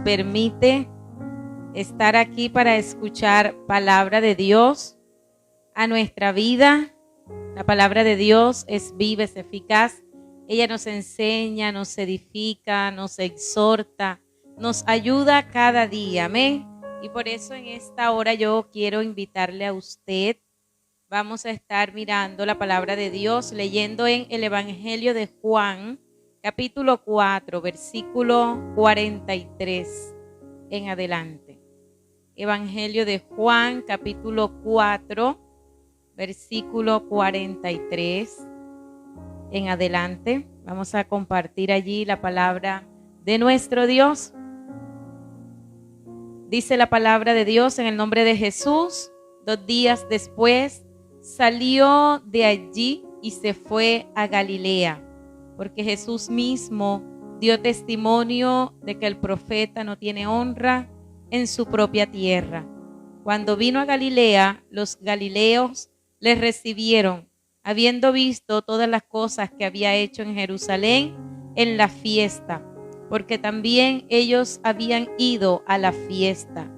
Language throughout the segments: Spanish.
permite estar aquí para escuchar palabra de Dios a nuestra vida. La palabra de Dios es viva, es eficaz. Ella nos enseña, nos edifica, nos exhorta, nos ayuda cada día. Amén. Y por eso en esta hora yo quiero invitarle a usted. Vamos a estar mirando la palabra de Dios, leyendo en el Evangelio de Juan, capítulo 4, versículo 43 en adelante. Evangelio de Juan, capítulo 4, versículo 43 en adelante. Vamos a compartir allí la palabra de nuestro Dios. Dice la palabra de Dios en el nombre de Jesús. 2 días después salió de allí y se fue a Galilea, porque Jesús mismo dio testimonio de que el profeta no tiene honra en su propia tierra. Cuando vino a Galilea, los galileos le recibieron, habiendo visto todas las cosas que había hecho en Jerusalén en la fiesta, porque también ellos habían ido a la fiesta.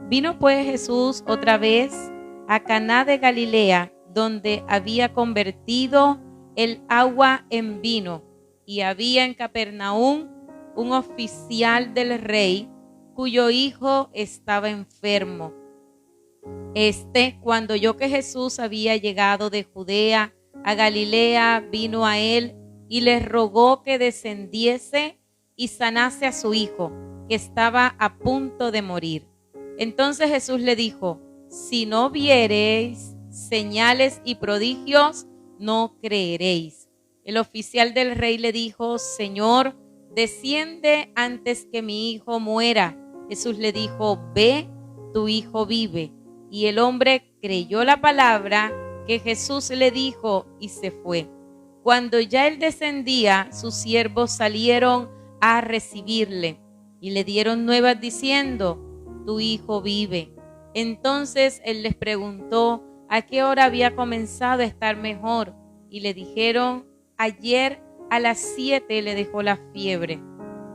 Vino pues Jesús otra vez a Caná de Galilea, donde había convertido el agua en vino, y había en Capernaum un oficial del rey, cuyo hijo estaba enfermo. Cuando oyó que Jesús había llegado de Judea a Galilea, vino a él y le rogó que descendiese y sanase a su hijo, que estaba a punto de morir. Entonces Jesús le dijo: si no viereis señales y prodigios, no creeréis. El oficial del rey le dijo: Señor, desciende antes que mi hijo muera. Jesús le dijo: ve, tu hijo vive. Y el hombre creyó la palabra que Jesús le dijo y se fue. Cuando ya él descendía, sus siervos salieron a recibirle y le dieron nuevas diciendo: tu hijo vive. Entonces él les preguntó a qué hora había comenzado a estar mejor, y le dijeron: ayer a las 7 le dejó la fiebre.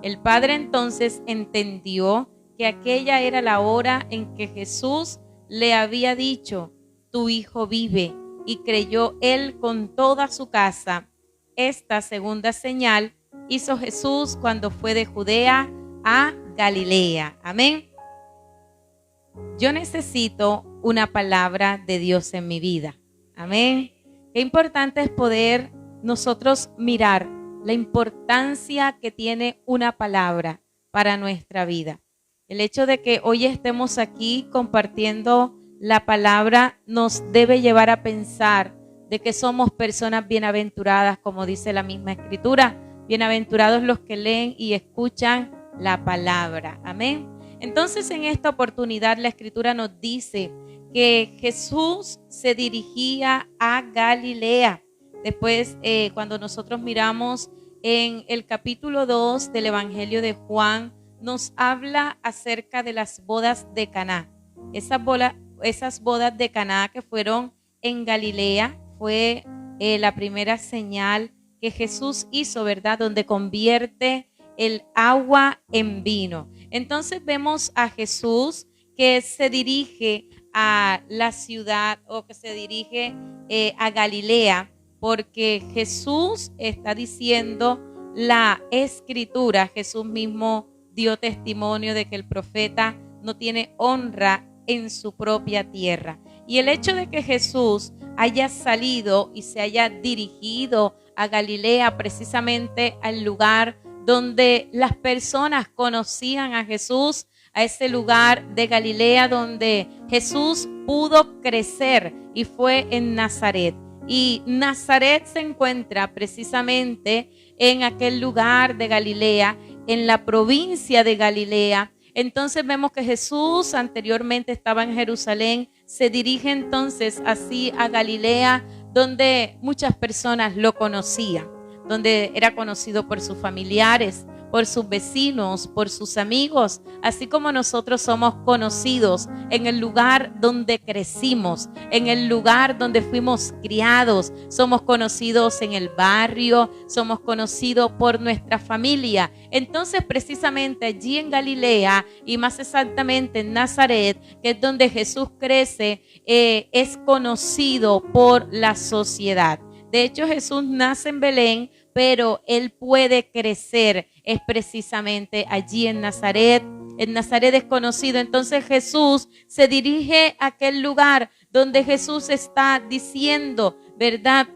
El padre entonces entendió que aquella era la hora en que Jesús le había dicho: tu hijo vive, y creyó él con toda su casa. Esta segunda señal hizo Jesús cuando fue de Judea a Galilea. Amén. Yo necesito una palabra de Dios en mi vida. Amén. Qué importante es poder nosotros mirar la importancia que tiene una palabra para nuestra vida. El hecho de que hoy estemos aquí compartiendo la palabra nos debe llevar a pensar de que somos personas bienaventuradas, como dice la misma Escritura. Bienaventurados los que leen y escuchan la palabra. Amén. Entonces, en esta oportunidad la Escritura nos dice que Jesús se dirigía a Galilea. Después, cuando nosotros miramos en el capítulo 2 del Evangelio de Juan, nos habla acerca de las bodas de Caná. Esas bodas de Caná que fueron en Galilea fue la primera señal que Jesús hizo, ¿verdad? Donde convierte el agua en vino. Entonces vemos a Jesús que se dirige a la ciudad, o que se dirige a Galilea, porque Jesús está diciendo la Escritura. Jesús mismo dio testimonio de que el profeta no tiene honra en su propia tierra. Y el hecho de que Jesús haya salido y se haya dirigido a Galilea, precisamente al lugar donde las personas conocían a Jesús, a ese lugar de Galilea donde Jesús pudo crecer, y fue en Nazaret. Y Nazaret se encuentra precisamente en aquel lugar de Galilea, en la provincia de Galilea. Entonces vemos que Jesús anteriormente estaba en Jerusalén, se dirige entonces así a Galilea, donde muchas personas lo conocían, donde era conocido por sus familiares, por sus vecinos, por sus amigos, así como nosotros somos conocidos en el lugar donde crecimos, en el lugar donde fuimos criados. Somos conocidos en el barrio, somos conocidos por nuestra familia. Entonces, precisamente allí en Galilea, y más exactamente en Nazaret, que es donde Jesús crece, es conocido por la sociedad. De hecho, Jesús nace en Belén, pero él puede crecer es precisamente allí en Nazaret. En Nazaret es conocido. Entonces Jesús se dirige a aquel lugar donde Jesús está diciendo, ¿verdad?,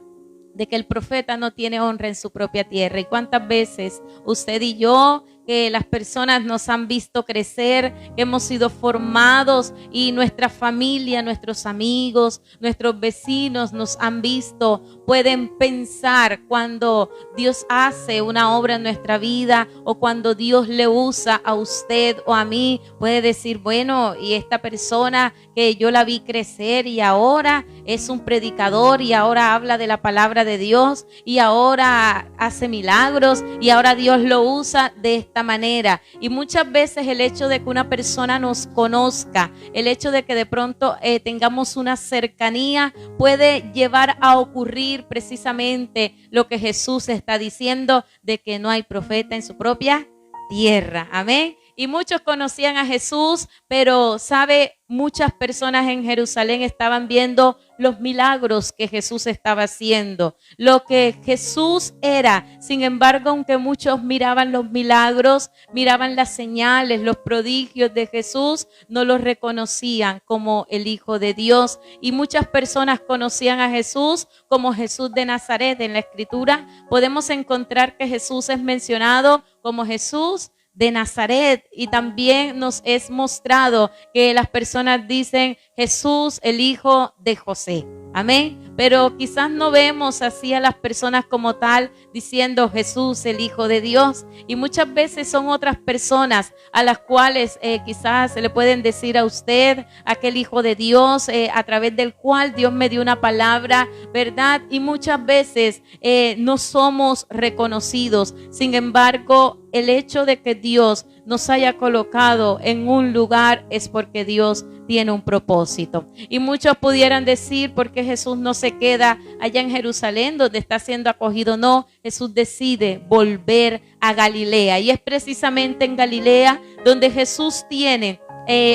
de que el profeta no tiene honra en su propia tierra. ¿Y cuántas veces usted y yo, que las personas nos han visto crecer, que hemos sido formados y nuestra familia, nuestros amigos, nuestros vecinos nos han visto, pueden pensar cuando Dios hace una obra en nuestra vida o cuando Dios le usa a usted o a mí, puede decir, bueno, y esta persona que yo la vi crecer y ahora es un predicador y ahora habla de la palabra de Dios y ahora hace milagros y ahora Dios lo usa de esta manera. Y muchas veces el hecho de que una persona nos conozca, el hecho de que de pronto tengamos una cercanía, puede llevar a ocurrir precisamente lo que Jesús está diciendo, de que no hay profeta en su propia tierra. Amén. Y muchos conocían a Jesús, pero sabe, muchas personas en Jerusalén estaban viendo los milagros que Jesús estaba haciendo, lo que Jesús era. Sin embargo, aunque muchos miraban los milagros, miraban las señales, los prodigios de Jesús, no los reconocían como el Hijo de Dios. Y muchas personas conocían a Jesús como Jesús de Nazaret. En la Escritura podemos encontrar que Jesús es mencionado como Jesús de Nazaret, y también nos es mostrado que las personas dicen Jesús, el hijo de José. Amén. Pero quizás no vemos así a las personas como tal diciendo Jesús, el Hijo de Dios. Y muchas veces son otras personas a las cuales quizás se le pueden decir a usted, aquel Hijo de Dios, a través del cual Dios me dio una palabra, ¿verdad? Y muchas veces no somos reconocidos. Sin embargo, el hecho de que Dios nos haya colocado en un lugar es porque Dios tiene un propósito. Y muchos pudieran decir, ¿por qué Jesús no se queda allá en Jerusalén donde está siendo acogido? No, Jesús decide volver a Galilea, y es precisamente en Galilea donde Jesús tiene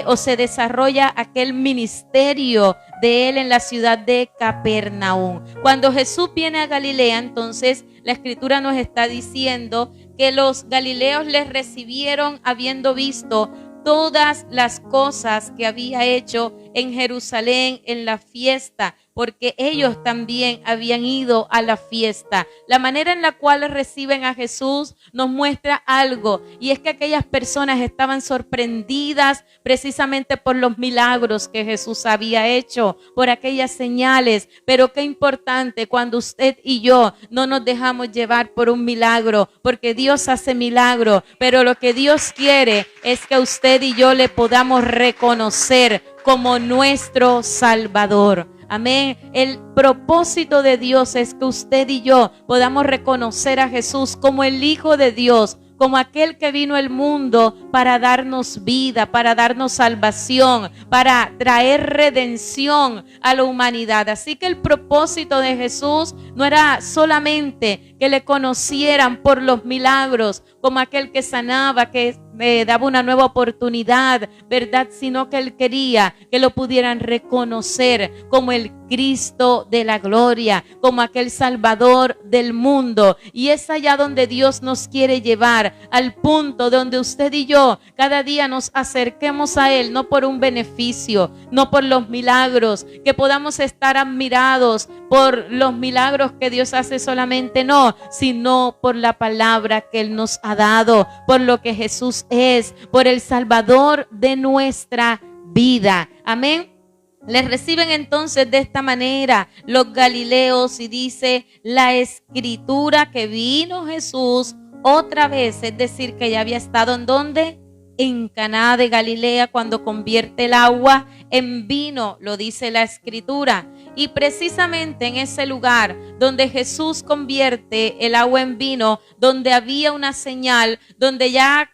o se desarrolla aquel ministerio de él en la ciudad de Capernaum. Cuando Jesús viene a Galilea, entonces la Escritura nos está diciendo que los galileos les recibieron habiendo visto todas las cosas que había hecho en Jerusalén en la fiesta, porque ellos también habían ido a la fiesta. La manera en la cual reciben a Jesús nos muestra algo, y es que aquellas personas estaban sorprendidas precisamente por los milagros que Jesús había hecho, por aquellas señales. Pero qué importante cuando usted y yo no nos dejamos llevar por un milagro, porque Dios hace milagro, pero lo que Dios quiere es que usted y yo le podamos reconocer como nuestro Salvador. Amén. El propósito de Dios es que usted y yo podamos reconocer a Jesús como el Hijo de Dios, como aquel que vino al mundo para darnos vida, para darnos salvación, para traer redención a la humanidad. Así que el propósito de Jesús no era solamente que le conocieran por los milagros, como aquel que sanaba, que daba una nueva oportunidad, ¿verdad? Sino que él quería que lo pudieran reconocer como el Cristo de la gloria, como aquel Salvador del mundo. Y es allá donde Dios nos quiere llevar, al punto donde usted y yo cada día nos acerquemos a Él, no por un beneficio, no por los milagros, que podamos estar admirados por los milagros que Dios hace solamente, no, sino por la palabra que Él nos ha dado, por lo que Jesús es, por el Salvador de nuestra vida. Amén. Les reciben entonces de esta manera los galileos, y dice la Escritura que vino Jesús otra vez, es decir, que ya había estado ¿en dónde? en Caná de Galilea cuando convierte el agua en vino, lo dice la Escritura. Y precisamente en ese lugar donde Jesús convierte el agua en vino, donde había una señal, donde ya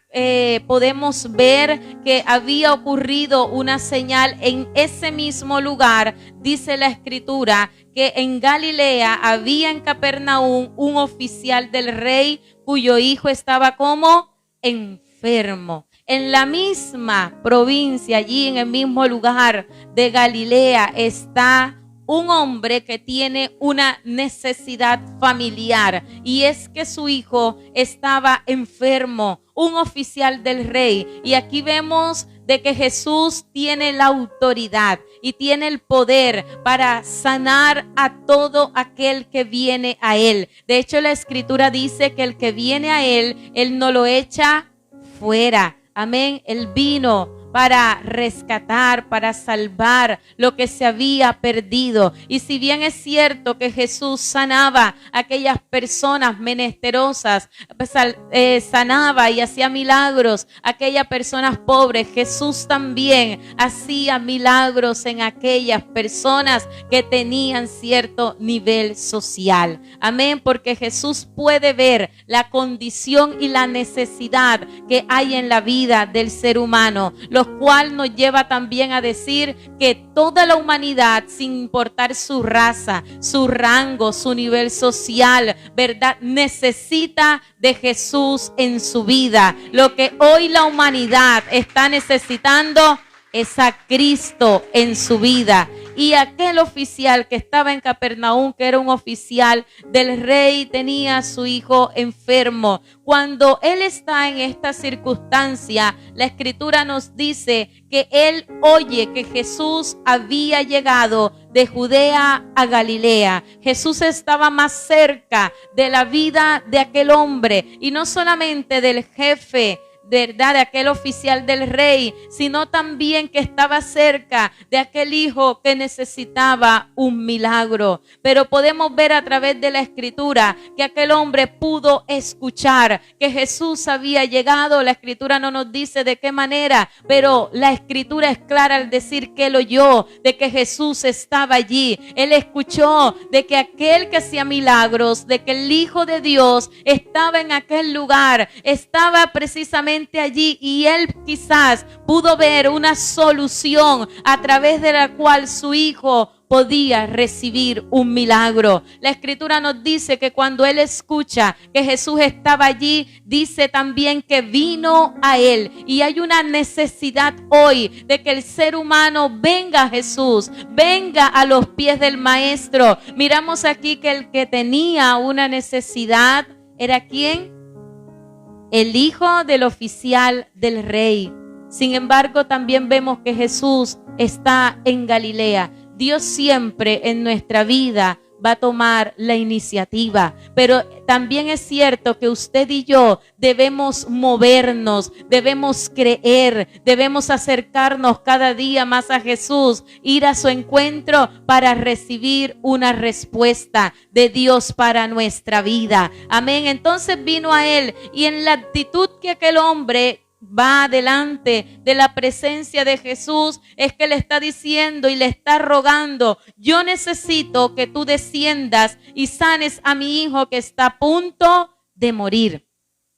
podemos ver que había ocurrido una señal en ese mismo lugar, dice la Escritura que en Galilea había en Capernaum un oficial del rey cuyo hijo estaba como enfermo. En la misma provincia, allí en el mismo lugar de Galilea, está un hombre que tiene una necesidad familiar, y es que su hijo estaba enfermo, un oficial del rey. Y aquí vemos de que Jesús tiene la autoridad y tiene el poder para sanar a todo aquel que viene a él. De hecho, la Escritura dice que el que viene a él, él no lo echa fuera. Amén. Él vino para rescatar, para salvar lo que se había perdido. Y si bien es cierto que Jesús sanaba a aquellas personas menesterosas, sanaba y hacía milagros a aquellas personas pobres, Jesús también hacía milagros en aquellas personas que tenían cierto nivel social. Amén, porque Jesús puede ver la condición y la necesidad que hay en la vida del ser humano, lo cual nos lleva también a decir que toda la humanidad, sin importar su raza, su rango, su nivel social, ¿verdad?, necesita de Jesús en su vida. Lo que hoy la humanidad está necesitando es a Cristo en su vida. Y aquel oficial que estaba en Capernaum, que era un oficial del rey, tenía a su hijo enfermo. Cuando él está en esta circunstancia, la Escritura nos dice que él oye que Jesús había llegado de Judea a Galilea. Jesús estaba más cerca de la vida de aquel hombre, y no solamente del jefe, ¿verdad?, de aquel oficial del rey, sino también que estaba cerca de aquel hijo que necesitaba un milagro. Pero podemos ver a través de la Escritura que aquel hombre pudo escuchar que Jesús había llegado. La Escritura no nos dice de qué manera, pero la Escritura es clara al decir que él oyó de que Jesús estaba allí. Él escuchó de que aquel que hacía milagros, de que el Hijo de Dios estaba en aquel lugar, estaba precisamente allí, y él quizás pudo ver una solución a través de la cual su hijo podía recibir un milagro. La Escritura nos dice que cuando él escucha que Jesús estaba allí, dice también que vino a él. Y hay una necesidad hoy de que el ser humano venga a Jesús, venga a los pies del Maestro. Miramos aquí que el que tenía una necesidad era ¿quién? El hijo del oficial del rey. Sin embargo, también vemos que Jesús está en Galilea. Dios siempre en nuestra vida va a tomar la iniciativa, pero también es cierto que usted y yo debemos movernos, debemos creer, debemos acercarnos cada día más a Jesús, ir a su encuentro para recibir una respuesta de Dios para nuestra vida. Amén. Entonces vino a él, y en la actitud que aquel hombre va delante de la presencia de Jesús, es que le está diciendo y le está rogando: yo necesito que tú desciendas y sanes a mi hijo que está a punto de morir.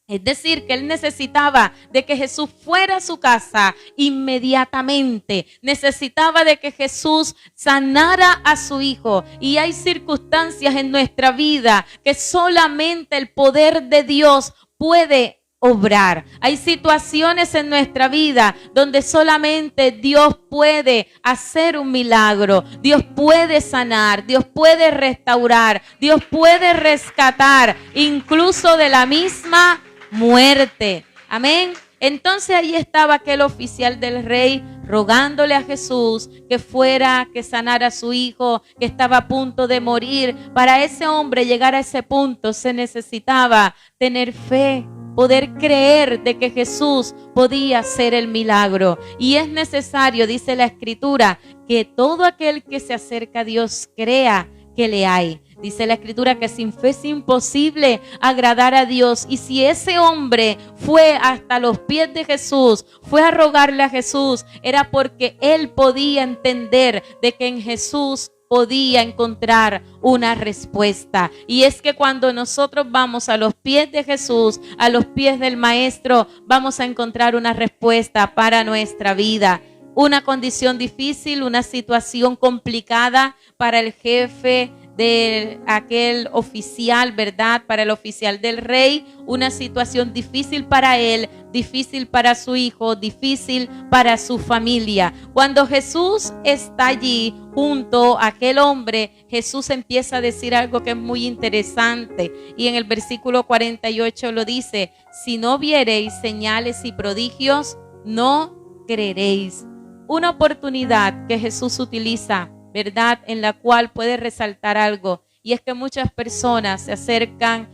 Es decir, que él necesitaba de que Jesús fuera a su casa inmediatamente. Necesitaba de que Jesús sanara a su hijo. Y hay circunstancias en nuestra vida que solamente el poder de Dios puede obrar. Hay situaciones en nuestra vida donde solamente Dios puede hacer un milagro. Dios puede sanar, Dios puede restaurar, Dios puede rescatar, incluso de la misma muerte. Amén. Entonces ahí estaba aquel oficial del rey rogándole a Jesús que fuera, que sanara a su hijo que estaba a punto de morir. Para ese hombre llegar a ese punto se necesitaba tener fe, poder creer de que Jesús podía hacer el milagro. Y es necesario, dice la Escritura, que todo aquel que se acerca a Dios crea que le hay. Dice la Escritura que sin fe es imposible agradar a Dios. Y si ese hombre fue hasta los pies de Jesús, fue a rogarle a Jesús, era porque él podía entender de que en Jesús podía encontrar una respuesta. Y es que cuando nosotros vamos a los pies de Jesús, a los pies del Maestro, vamos a encontrar una respuesta para nuestra vida. Una condición difícil, una situación complicada para el jefe de aquel oficial, ¿verdad? Para el oficial del rey, una situación difícil para él, difícil para su hijo, difícil para su familia. Cuando Jesús está allí junto a aquel hombre, Jesús empieza a decir algo que es muy interesante, y en el versículo 48 lo dice: si no viereis señales y prodigios, no creeréis. Una oportunidad que Jesús utiliza, ¿verdad?, en la cual puede resaltar algo, y es que muchas personas se acercan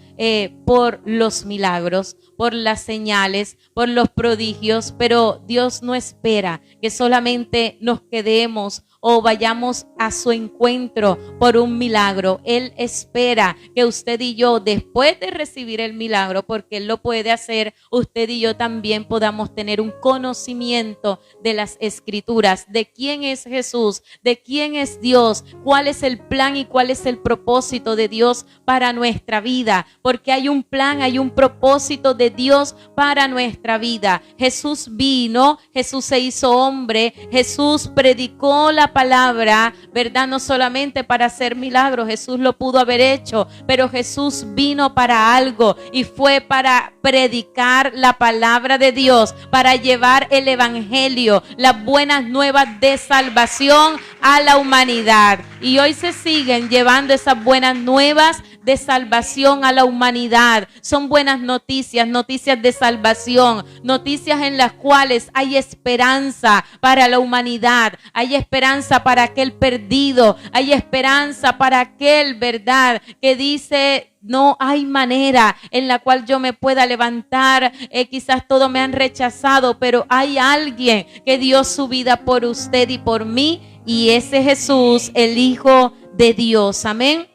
por los milagros, por las señales, por los prodigios, pero Dios no espera que solamente nos quedemos o vayamos a su encuentro por un milagro. Él espera que usted y yo, después de recibir el milagro, porque Él lo puede hacer, usted y yo también podamos tener un conocimiento de las Escrituras, de quién es Jesús, de quién es Dios, cuál es el plan y cuál es el propósito de Dios para nuestra vida, porque hay un plan, hay un propósito de Dios para nuestra vida. Jesús vino, Jesús se hizo hombre, Jesús predicó la palabra, ¿verdad? No solamente para hacer milagros, Jesús lo pudo haber hecho, pero Jesús vino para algo, y fue para predicar la palabra de Dios, para llevar el evangelio, las buenas nuevas de salvación a la humanidad. Y hoy se siguen llevando esas buenas nuevas de salvación a la humanidad. Son buenas noticias, noticias de salvación, noticias en las cuales hay esperanza para la humanidad, hay esperanza para aquel perdido, hay esperanza para aquel, ¿verdad?, que dice: no hay manera en la cual yo me pueda levantar, quizás todos me han rechazado, pero hay alguien que dio su vida por usted y por mí, y ese Jesús, el Hijo de Dios. Amén.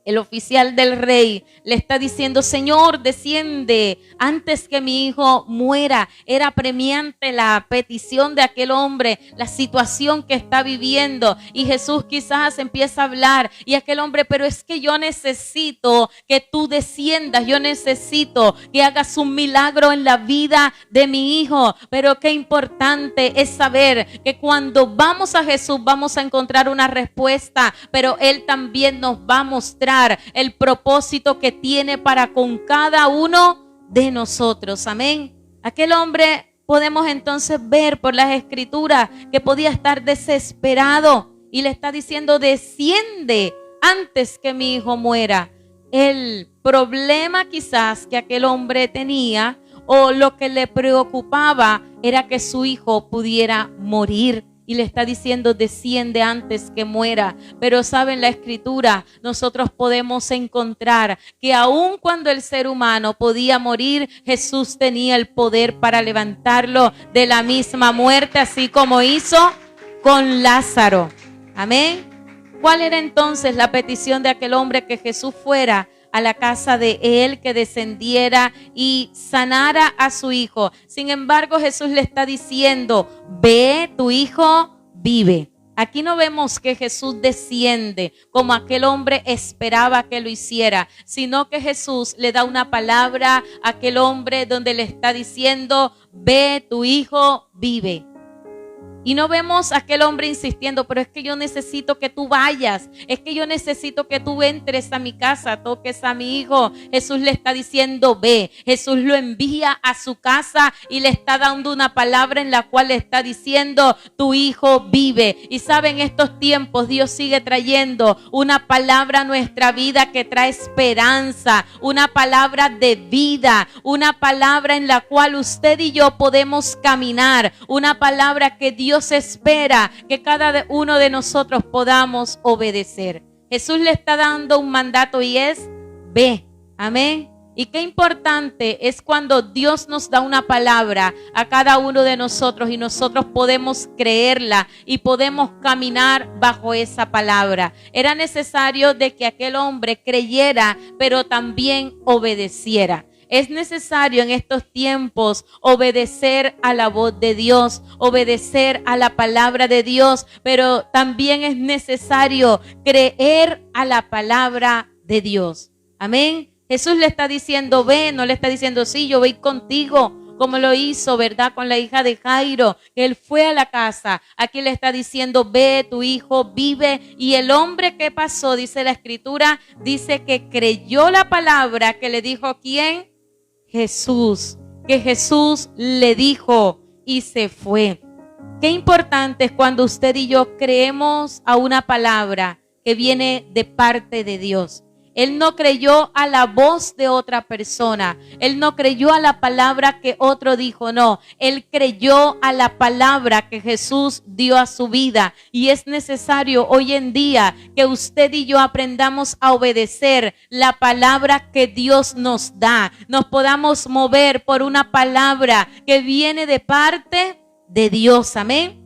El oficial del rey le está diciendo: Señor, desciende antes que mi hijo muera. Era apremiante la petición de aquel hombre, la situación que está viviendo. Y Jesús quizás empieza a hablar, y aquel hombre: pero es que yo necesito que tú desciendas, yo necesito que hagas un milagro en la vida de mi hijo. Pero qué importante es saber que cuando vamos a Jesús vamos a encontrar una respuesta, pero Él también nos va a mostrar el propósito que tiene para con cada uno de nosotros. Amén. Aquel hombre, podemos entonces ver por las Escrituras que podía estar desesperado, y le está diciendo: desciende antes que mi hijo muera. El problema quizás que aquel hombre tenía, o lo que le preocupaba, era que su hijo pudiera morir. Y le está diciendo: desciende antes que muera. Pero saben, la Escritura, nosotros podemos encontrar que aun cuando el ser humano podía morir, Jesús tenía el poder para levantarlo de la misma muerte, así como hizo con Lázaro. Amén. ¿Cuál era entonces la petición de aquel hombre? Que Jesús fuera a la casa de él, que descendiera y sanara a su hijo. Sin embargo, Jesús le está diciendo: ve, tu hijo vive. Aquí no vemos que Jesús desciende como aquel hombre esperaba que lo hiciera, sino que Jesús le da una palabra a aquel hombre donde le está diciendo: ve, tu hijo vive. Y no vemos a aquel hombre insistiendo: pero es que yo necesito que tú vayas, es que yo necesito que tú entres a mi casa, toques a mi hijo. Jesús le está diciendo: ve. Jesús lo envía a su casa y le está dando una palabra en la cual le está diciendo: tu hijo vive. Y saben, en estos tiempos Dios sigue trayendo una palabra a nuestra vida que trae esperanza, una palabra de vida, una palabra en la cual usted y yo podemos caminar, una palabra que Dios espera que cada uno de nosotros podamos obedecer. Jesús le está dando un mandato, y es: ve. Amén. Y qué importante es cuando Dios nos da una palabra a cada uno de nosotros y nosotros podemos creerla y podemos caminar bajo esa palabra. Era necesario de que aquel hombre creyera, pero también obedeciera. Es necesario en estos tiempos obedecer a la voz de Dios, obedecer a la palabra de Dios, pero también es necesario creer a la palabra de Dios. Amén. Jesús le está diciendo, ve, no le está diciendo, sí, yo voy contigo, como lo hizo, ¿verdad? Con la hija de Jairo, que él fue a la casa. Aquí le está diciendo, ve, tu hijo vive. Y el hombre que pasó, dice la escritura, dice que creyó la palabra que le dijo, ¿quién? Jesús. Que Jesús le dijo y se fue. Qué importante es cuando usted y yo creemos a una palabra que viene de parte de Dios. Él no creyó a la voz de otra persona. Él no creyó a la palabra que otro dijo, no. Él creyó a la palabra que Jesús dio a su vida. Y es necesario hoy en día que usted y yo aprendamos a obedecer la palabra que Dios nos da. Nos podamos mover por una palabra que viene de parte de Dios. Amén.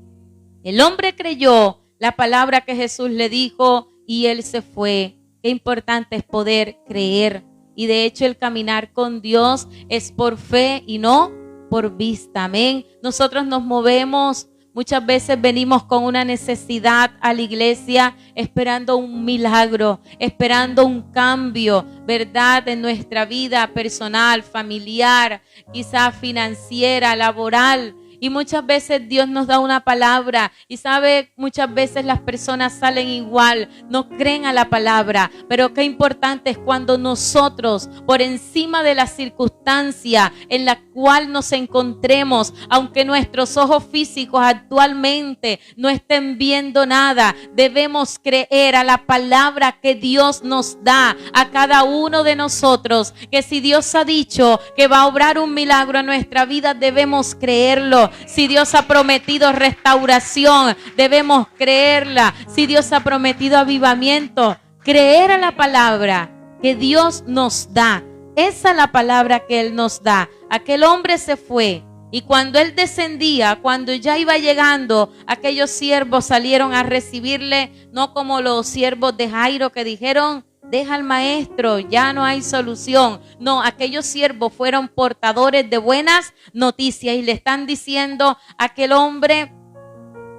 El hombre creyó la palabra que Jesús le dijo y él se fue. Qué importante es poder creer. Y de hecho el caminar con Dios es por fe y no por vista. Amén. Nosotros nos movemos, muchas veces venimos con una necesidad a la iglesia esperando un milagro, esperando un cambio, ¿verdad? En nuestra vida personal, familiar, quizás financiera, laboral. Y muchas veces Dios nos da una palabra y sabe, muchas veces las personas salen igual, no creen a la palabra, pero qué importante es cuando nosotros, por encima de la circunstancia en la cual nos encontremos, aunque nuestros ojos físicos actualmente no estén viendo nada, debemos creer a la palabra que Dios nos da a cada uno de nosotros, que si Dios ha dicho que va a obrar un milagro en nuestra vida, debemos creerlo. Si Dios ha prometido restauración, debemos creerla. Si Dios ha prometido avivamiento, creer a la palabra que Dios nos da. Esa es la palabra que Él nos da. Aquel hombre se fue y cuando él descendía, cuando ya iba llegando, aquellos siervos salieron a recibirle, no como los siervos de Jairo que dijeron, deja al maestro, ya no hay solución. No, aquellos siervos fueron portadores de buenas noticias y le están diciendo a aquel hombre,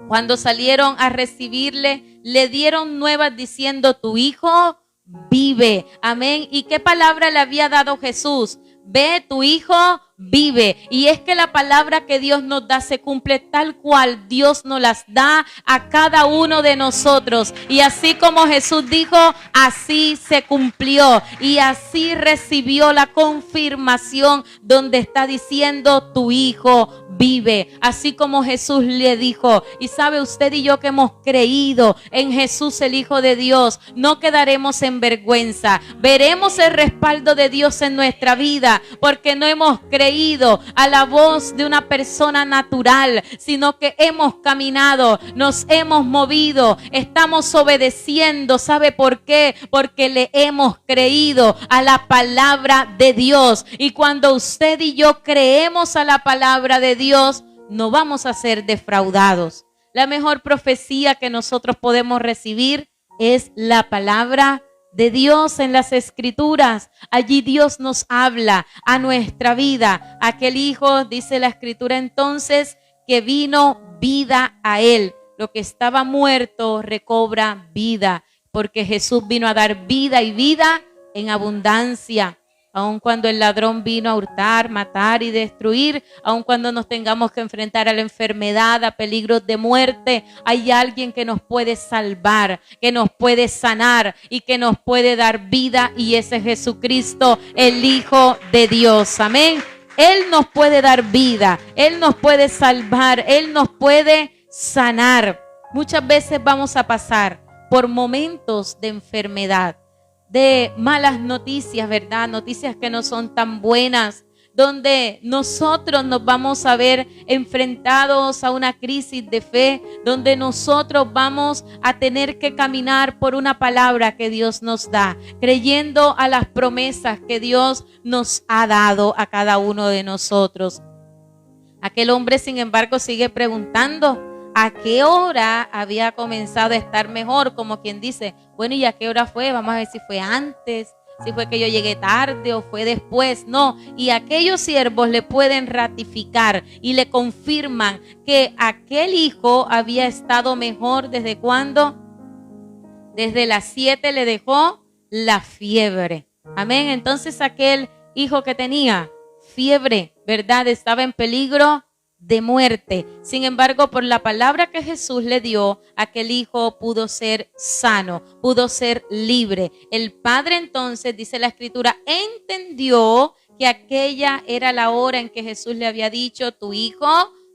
cuando salieron a recibirle, le dieron nuevas diciendo, tu hijo vive. Amén. ¿Y qué palabra le había dado Jesús? Ve, tu hijo vive. Y es que la palabra que Dios nos da se cumple tal cual Dios nos las da a cada uno de nosotros. Y así como Jesús dijo, así se cumplió. Y así recibió la confirmación donde está diciendo, tu hijo vive. Así como Jesús le dijo. Y sabe usted y yo que hemos creído en Jesús, el Hijo de Dios, no quedaremos en vergüenza. Veremos el respaldo de Dios en nuestra vida, porque no hemos creído a la voz de una persona natural, sino que hemos caminado, nos hemos movido, estamos obedeciendo. ¿Sabe por qué? Porque le hemos creído a la palabra de Dios. Y cuando usted y yo creemos a la palabra de Dios, no vamos a ser defraudados. La mejor profecía que nosotros podemos recibir es la palabra de Dios en las Escrituras. Allí Dios nos habla a nuestra vida. Aquel hijo, dice la Escritura entonces, que vino vida a él. Lo que estaba muerto recobra vida, porque Jesús vino a dar vida y vida en abundancia. Aun cuando el ladrón vino a hurtar, matar y destruir, aun cuando nos tengamos que enfrentar a la enfermedad, a peligros de muerte, hay alguien que nos puede salvar, que nos puede sanar y que nos puede dar vida, y ese es Jesucristo, el Hijo de Dios. Amén. Él nos puede dar vida, Él nos puede salvar, Él nos puede sanar. Muchas veces vamos a pasar por momentos de enfermedad, de malas noticias, ¿verdad? Noticias que no son tan buenas, donde nosotros nos vamos a ver enfrentados a una crisis de fe, donde nosotros vamos a tener que caminar por una palabra que Dios nos da, creyendo a las promesas que Dios nos ha dado a cada uno de nosotros. Aquel hombre, sin embargo, sigue preguntando a qué hora había comenzado a estar mejor, como quien dice, bueno, ¿y a qué hora fue? Vamos a ver si fue antes, si fue que yo llegué tarde o fue después. No, y aquellos siervos le pueden ratificar y le confirman que aquel hijo había estado mejor. ¿Desde cuándo? Desde las 7 le dejó la fiebre. Amén. Entonces aquel hijo que tenía fiebre, ¿verdad?, estaba en peligro de muerte. Sin embargo, por la palabra que Jesús le dio, aquel hijo pudo ser sano, pudo ser libre. El padre, entonces, dice la escritura, entendió que aquella era la hora en que Jesús le había dicho, tu hijo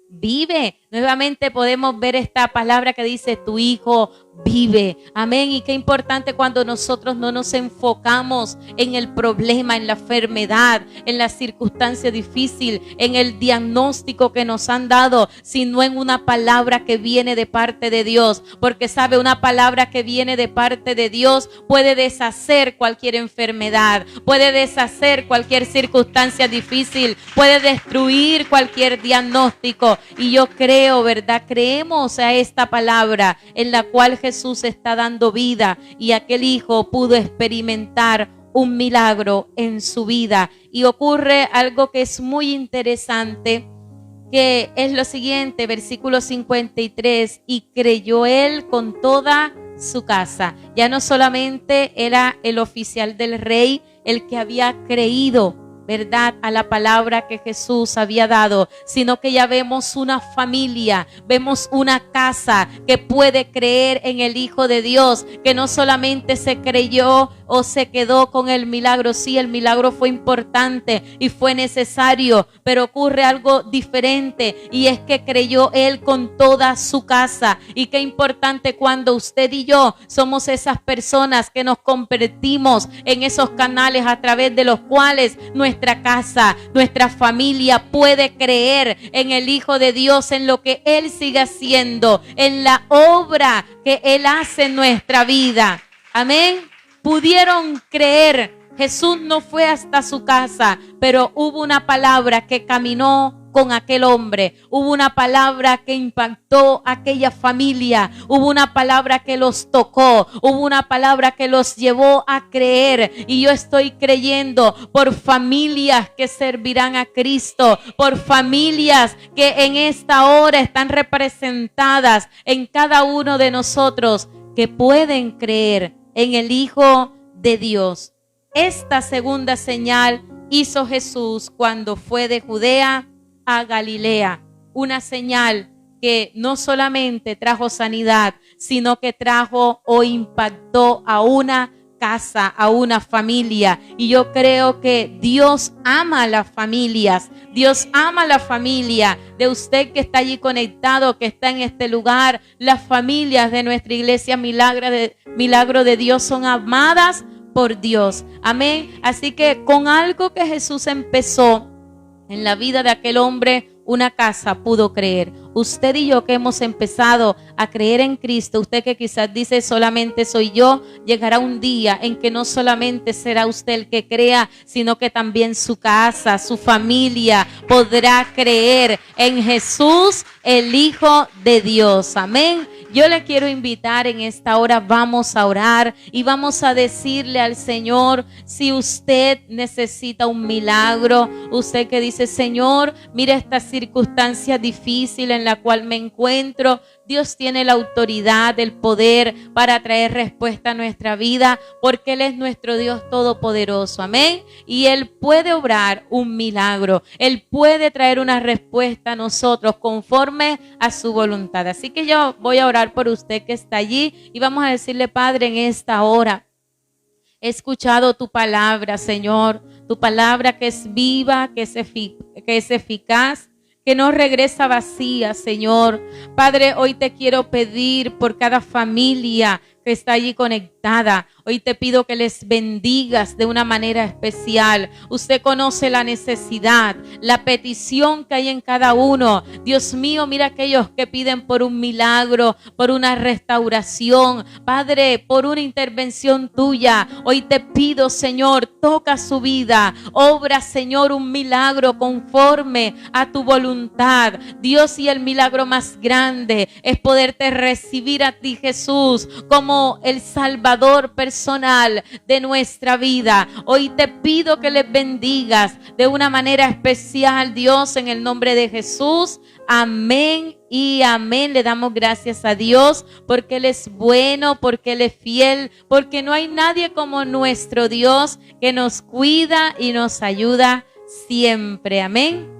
vive. Nuevamente podemos ver esta palabra que dice, tu hijo vive. Amén. Y qué importante cuando nosotros no nos enfocamos en el problema, en la enfermedad, en la circunstancia difícil, en el diagnóstico que nos han dado, sino en una palabra que viene de parte de Dios. Porque sabe, una palabra que viene de parte de Dios puede deshacer cualquier enfermedad, puede deshacer cualquier circunstancia difícil, puede destruir cualquier diagnóstico. Y yo creo, ¿verdad? Creemos a esta palabra en la cual Jesús está dando vida, y aquel hijo pudo experimentar un milagro en su vida. Y ocurre algo que es muy interesante, que es lo siguiente, versículo 53, y creyó él con toda su casa. Ya no solamente era el oficial del rey el que había creído, ¿verdad?, a la palabra que Jesús había dado, sino que ya vemos una familia, vemos una casa que puede creer en el Hijo de Dios, que no solamente se creyó o se quedó con el milagro. Sí, el milagro fue importante y fue necesario, pero ocurre algo diferente, y es que creyó él con toda su casa. Y qué importante cuando usted y yo somos esas personas que nos convertimos en esos canales a través de los cuales nuestra casa, nuestra familia puede creer en el Hijo de Dios, en lo que Él sigue haciendo, en la obra que Él hace en nuestra vida. Amén. Pudieron creer. Jesús no fue hasta su casa, pero hubo una palabra que caminó con aquel hombre. Hubo una palabra que impactó a aquella familia. Hubo una palabra que los tocó. Hubo una palabra que los llevó a creer. Y yo estoy creyendo por familias que servirán a Cristo, por familias que en esta hora están representadas en cada uno de nosotros, que pueden creer en el Hijo de Dios. Esta segunda señal hizo Jesús cuando fue de Judea a Galilea. Una señal que no solamente trajo sanidad, sino que trajo o impactó a una casa, a una familia. Y yo creo que Dios ama a las familias. Dios ama a la familia de usted que está allí conectado, que está en este lugar. Las familias de nuestra iglesia Milagro de Dios son amadas por Dios. Amén. Así que con algo que Jesús empezó en la vida de aquel hombre, una casa pudo creer. Usted y yo que hemos empezado a creer en Cristo, usted que quizás dice solamente soy yo, llegará un día en que no solamente será usted el que crea, sino que también su casa, su familia podrá creer en Jesús, el Hijo de Dios. Amén. Yo le quiero invitar en esta hora, vamos a orar y vamos a decirle al Señor, si usted necesita un milagro, usted que dice, Señor, mira esta circunstancia difícil en la cual me encuentro. Dios tiene la autoridad, el poder para traer respuesta a nuestra vida, porque Él es nuestro Dios todopoderoso. Amén. Y Él puede obrar un milagro. Él puede traer una respuesta a nosotros conforme a su voluntad. Así que yo voy a orar por usted que está allí y vamos a decirle, Padre, en esta hora he escuchado tu palabra, Señor, tu palabra que es viva, que es eficaz, que no regresa vacía, Señor. Padre, hoy te quiero pedir por cada familia que está allí conectada. Hoy te pido que les bendigas de una manera especial. Usted conoce la necesidad, la petición que hay en cada uno. Dios mío, mira aquellos que piden por un milagro, por una restauración. Padre, por una intervención tuya. Hoy te pido, Señor, toca su vida. Obra, Señor, un milagro conforme a tu voluntad. Dios, y el milagro más grande es poderte recibir a ti, Jesús, como el Salvador personal de nuestra vida. Hoy te pido que les bendigas de una manera especial, Dios, en el nombre de Jesús. Amén y amén. Le damos gracias a Dios porque Él es bueno, porque Él es fiel, porque no hay nadie como nuestro Dios que nos cuida y nos ayuda siempre. Amén.